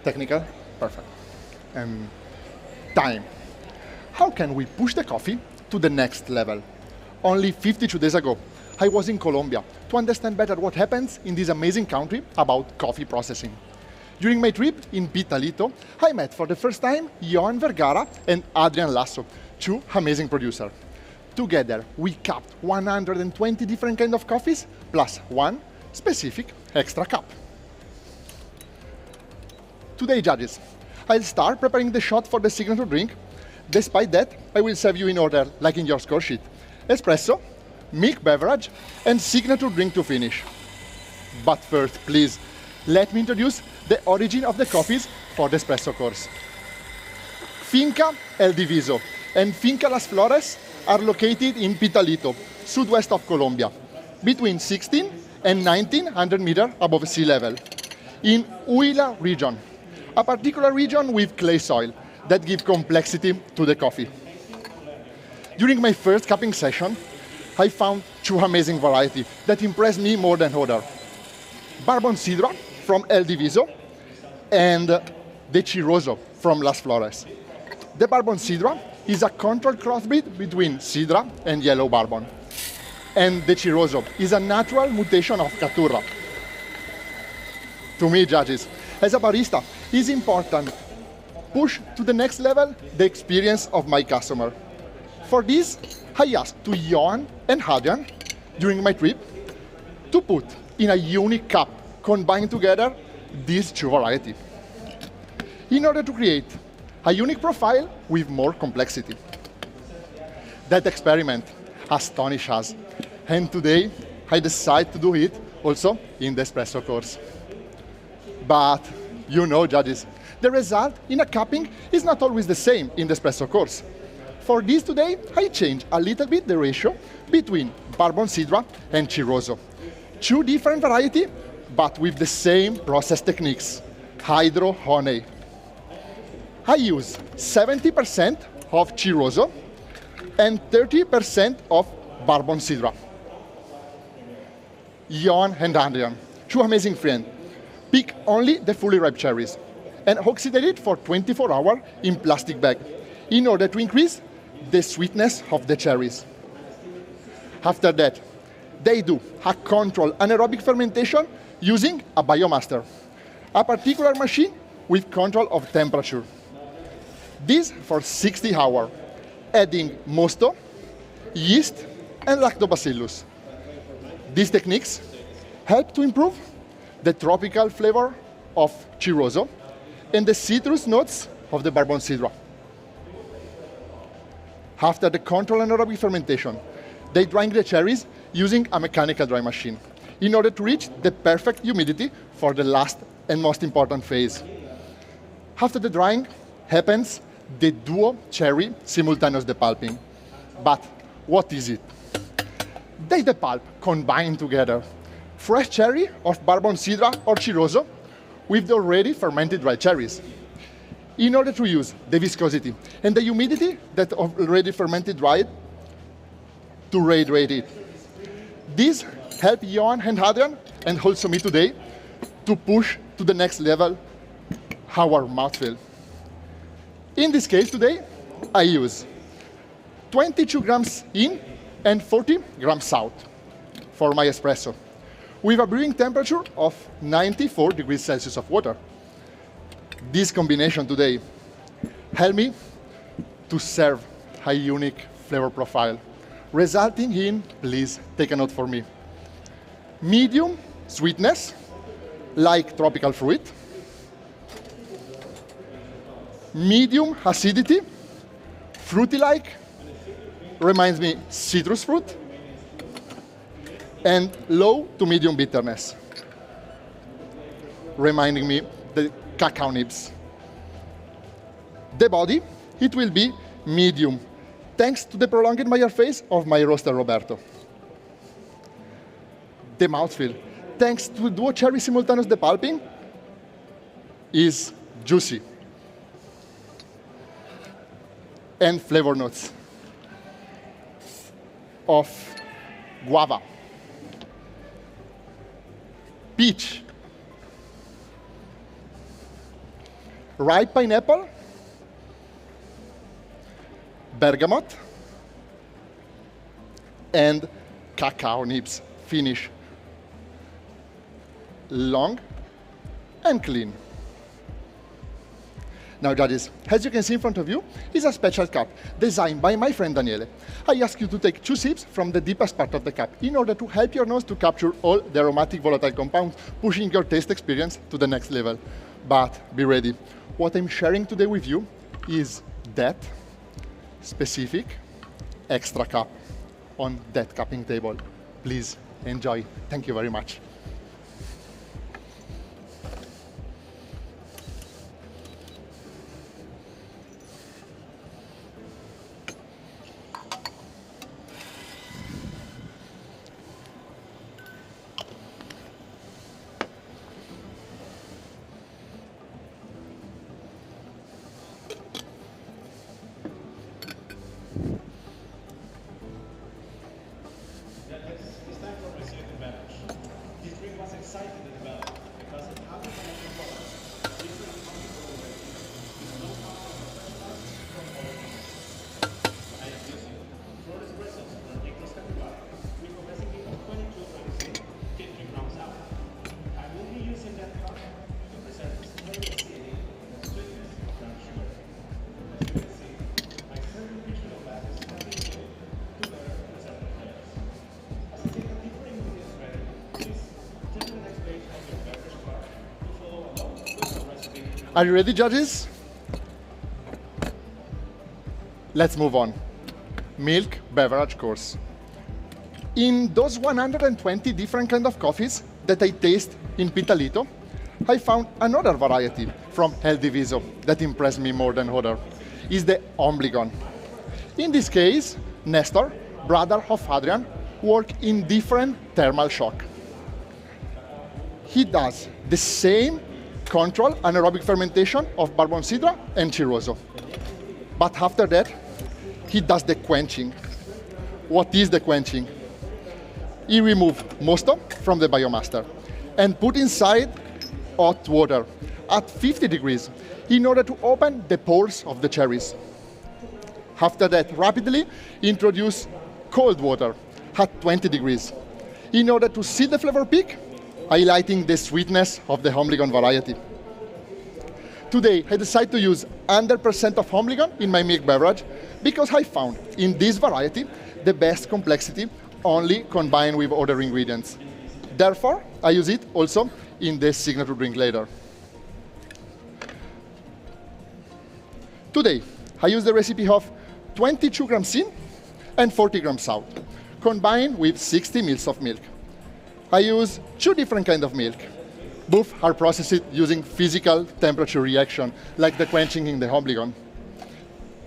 Technical? Perfect. And time. How can we push the coffee to the next level? Only 52 days ago, I was in Colombia to understand better what happens in this amazing country about coffee processing. During my trip in Pitalito, I met for the first time Johan Vergara and Adrian Lasso, two amazing producers. Together, we capped 120 different kinds of coffees, plus one specific extra cup. Today, judges, I'll start preparing the shot for the signature drink. Despite that, I will serve you in order, like in your score sheet. Espresso, milk beverage, and signature drink to finish. But first, please, let me introduce the origin of the coffees for the espresso course. Finca El Diviso and Finca Las Flores are located in Pitalito, southwest of Colombia, between 16 and 1900 meters above sea level, in Huila region, a particular region with clay soil that gives complexity to the coffee. During my first cupping session, I found two amazing varieties that impressed me more than others. Bourbon Sidra from El Diviso and the Chiroso from Las Flores. The Bourbon Sidra is a controlled crossbreed between Sidra and Yellow Bourbon. And the Chiroso is a natural mutation of Caturra. To me, judges, as a barista, it's important push to the next level the experience of my customer. For this, I asked to Johan and Adrian during my trip to put in a unique cup, combine together these two varieties, in order to create a unique profile with more complexity. That experiment astonished us, and today I decided to do it also in the espresso course. But you know, judges, the result in a cupping is not always the same in the espresso course. For this today, I changed a little bit the ratio between Bourbon Sidra and Chiroso. Two different varieties, but with the same process techniques, hydro honey. I use 70% of Chiroso and 30% of Bourbon Sidra. Johan and Adrian, two amazing friends, pick only the fully ripe cherries and oxidate it for 24 hours in plastic bag in order to increase the sweetness of the cherries. After that, they do a controlled anaerobic fermentation using a biomaster, a particular machine with control of temperature. This for 60 hours, adding mosto, yeast, and lactobacillus. These techniques help to improve the tropical flavor of Chiroso and the citrus notes of the Bourbon Sidra. After the controlled anaerobic fermentation, they dry the cherries using a mechanical dry machine in order to reach the perfect humidity for the last and most important phase. After the drying happens the duo cherry simultaneous depulping. But what is it? They depulp combine together fresh cherry of Bourbon Sidra or Chiroso with the already fermented dry cherries in order to use the viscosity and the humidity that already fermented dried to rehydrate it. This helped Johan and Adrian, and also me today, to push to the next level our mouthfeel. In this case today, I use 22 grams in and 40 grams out for my espresso, with a brewing temperature of 94 degrees Celsius of water. This combination today helped me to serve a unique flavor profile, resulting in, please take a note for me, medium sweetness, like tropical fruit, medium acidity, fruity-like, reminds me citrus fruit, and low to medium bitterness, reminding me the cacao nibs. The body, it will be medium, thanks to the prolonged Maillard phase of my roaster Roberto. The mouthfeel, thanks to duo cherry simultaneous depulping, is juicy. And flavor notes of guava, peach, ripe pineapple, bergamot, and cacao nibs. Finish. Long and clean. Now, judges, as you can see in front of you, is a special cup designed by my friend Daniele. I ask you to take 2 sips from the deepest part of the cup in order to help your nose to capture all the aromatic volatile compounds, pushing your taste experience to the next level. But be ready. What I'm sharing today with you is that specific extra cup on that cupping table. Please enjoy. Thank you very much. Are you ready, judges? Let's move on. Milk beverage course. In those 120 different kinds of coffees that I taste in Pitalito, I found another variety from El Diviso that impressed me more than other. Is the Obligon. In this case, Nestor, brother of Adrian, worked in different thermal shock. He does the same control anaerobic fermentation of Bourbon Sidra and Chiroso. But after that, he does the quenching. What is the quenching? He removes mosto from the biomaster and put inside hot water at 50 degrees in order to open the pores of the cherries. After that, rapidly introduce cold water at 20 degrees in order to see the flavor peak, highlighting the sweetness of the Obligon variety. Today, I decided to use 100% of Obligon in my milk beverage because I found in this variety the best complexity only combined with other ingredients. Therefore, I use it also in the signature drink later. Today, I use the recipe of 22 grams sin and 40 grams salt, combined with 60 ml of milk. I use 2 different kinds of milk. Both are processed using physical temperature reaction, like the quenching in the Obligon.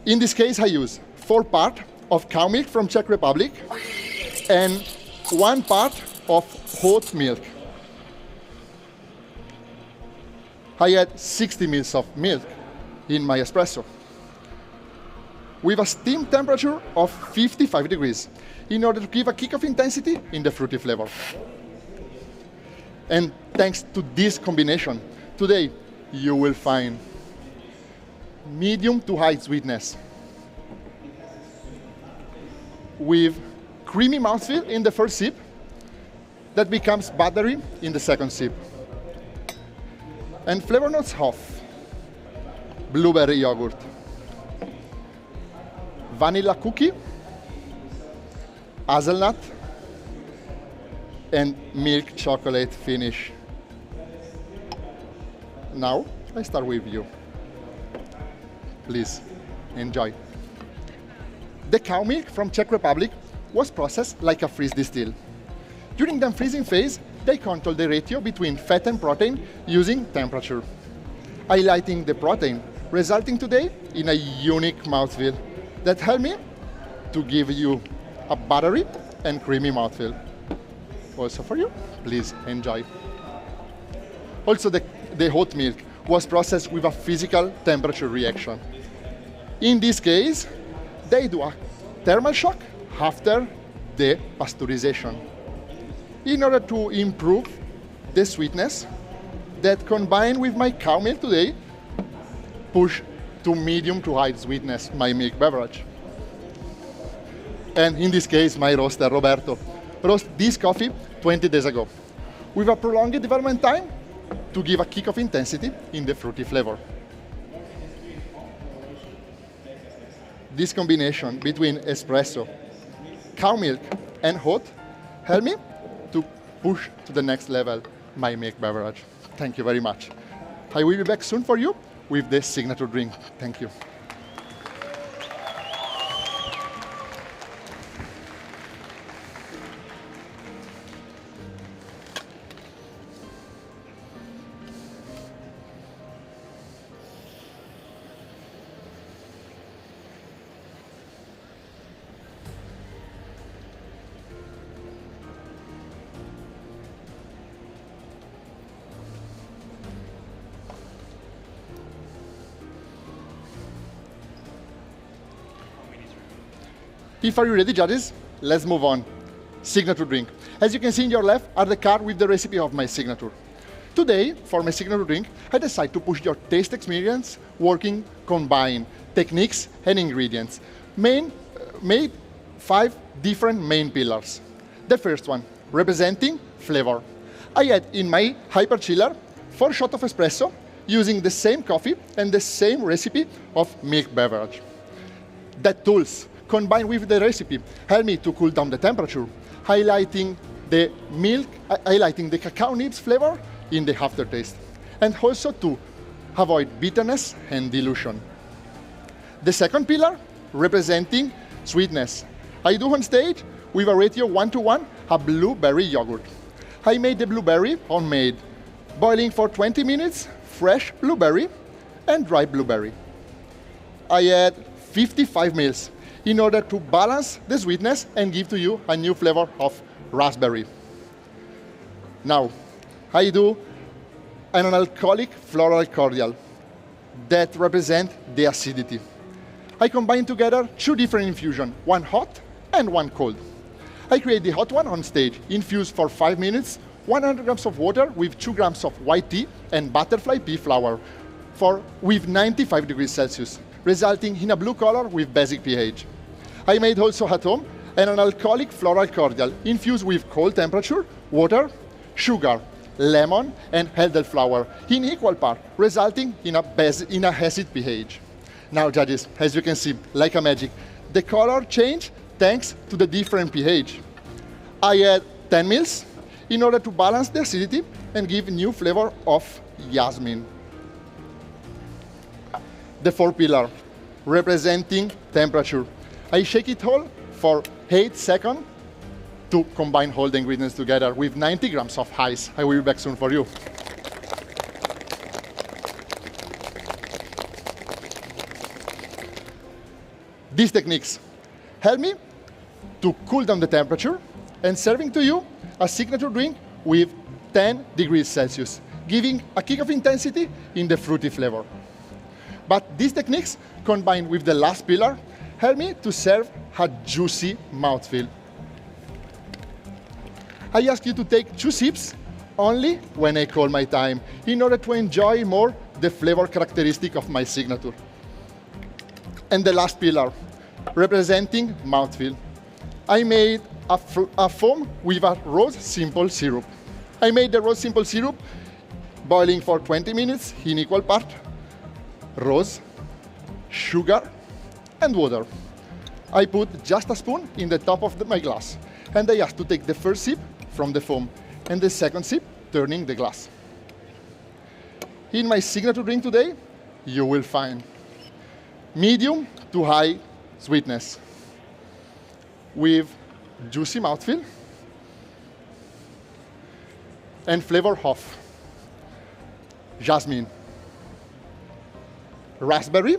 In this case, I use 4 parts of cow milk from Czech Republic and 1 part of oat milk. I add 60 ml of milk in my espresso with a steam temperature of 55 degrees in order to give a kick of intensity in the fruity flavor. And thanks to this combination, today you will find medium to high sweetness with creamy mouthfeel in the first sip that becomes buttery in the second sip. And flavor notes of blueberry yogurt, vanilla cookie, hazelnut, and milk chocolate finish. Now, I start with you. Please, enjoy. The cow milk from Czech Republic was processed like a freeze distill. During the freezing phase, they control the ratio between fat and protein using temperature, highlighting the protein, resulting today in a unique mouthfeel that helped me to give you a buttery and creamy mouthfeel. Also for you, please enjoy. Also, the hot milk was processed with a physical temperature reaction. In this case, they do a thermal shock after the pasteurization in order to improve the sweetness that, combined with my cow milk today, push to medium to high sweetness my milk beverage. And in this case, my roaster, Roberto, roasted this coffee 20 days ago with a prolonged development time to give a kick of intensity in the fruity flavor. This combination between espresso, cow milk, and hot helped me to push to the next level my milk beverage. Thank you very much. I will be back soon for you with the signature drink. Thank you. If are you ready, judges? Let's move on. Signature drink. As you can see in your left are the card with the recipe of my signature. Today, for my signature drink, I decided to push your taste experience, working, combine techniques and ingredients. Made 5 different main pillars. The first one, representing flavor. I add in my hyper chiller 4 shots of espresso using the same coffee and the same recipe of milk beverage. That tools, combined with the recipe, help me to cool down the temperature, highlighting the milk, highlighting the cacao nibs flavor in the aftertaste, and also to avoid bitterness and dilution. The second pillar, representing sweetness. I do on stage with a ratio 1:1 a blueberry yogurt. I made the blueberry homemade, boiling for 20 minutes, fresh blueberry and dry blueberry. I add 55 ml in order to balance the sweetness and give to you a new flavor of raspberry. Now, I do an alcoholic floral cordial that represent the acidity. I combine together 2 different infusions, one hot and one cold. I create the hot one on stage, infuse for 5 minutes, 100 grams of water with 2 grams of white tea and butterfly pea flour with 95 degrees Celsius, resulting in a blue color with basic pH. I made also at home an alcoholic floral cordial infused with cold temperature, water, sugar, lemon, and elderflower in equal part, resulting in a acid pH. Now, judges, as you can see, like a magic, the color changed thanks to the different pH. I add 10 ml in order to balance the acidity and give new flavor of jasmine. The 4th pillar, representing temperature. I shake it all for 8 seconds to combine all the ingredients together with 90 grams of ice. I will be back soon for you. These techniques help me to cool down the temperature and serving to you a signature drink with 10 degrees Celsius, giving a kick of intensity in the fruity flavor. But these techniques, combined with the last pillar, help me to serve a juicy mouthfeel. I ask you to take 2 sips only when I call my time, in order to enjoy more the flavor characteristic of my signature. And the last pillar, representing mouthfeel. I made a foam with a rose simple syrup. I made the rose simple syrup boiling for 20 minutes in equal part rose, sugar, and water. I put just a spoon in the top of my glass, and I ask to take the first sip from the foam and the second sip turning the glass. In my signature drink today, you will find medium to high sweetness with juicy mouthfeel and flavor of jasmine, raspberry,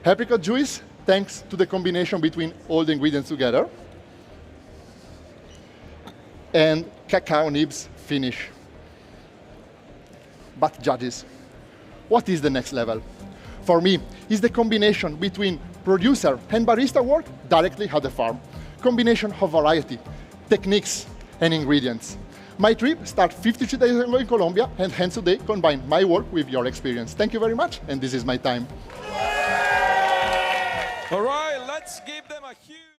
apricot juice, thanks to the combination between all the ingredients together, and cacao nibs finish. But judges, what is the next level? For me, it's the combination between producer and barista work directly at the farm. Combination of variety, techniques, and ingredients. My trip started 53 days ago in Colombia, and hence today combine my work with your experience. Thank you very much, and this is my time. All right, let's give them a huge...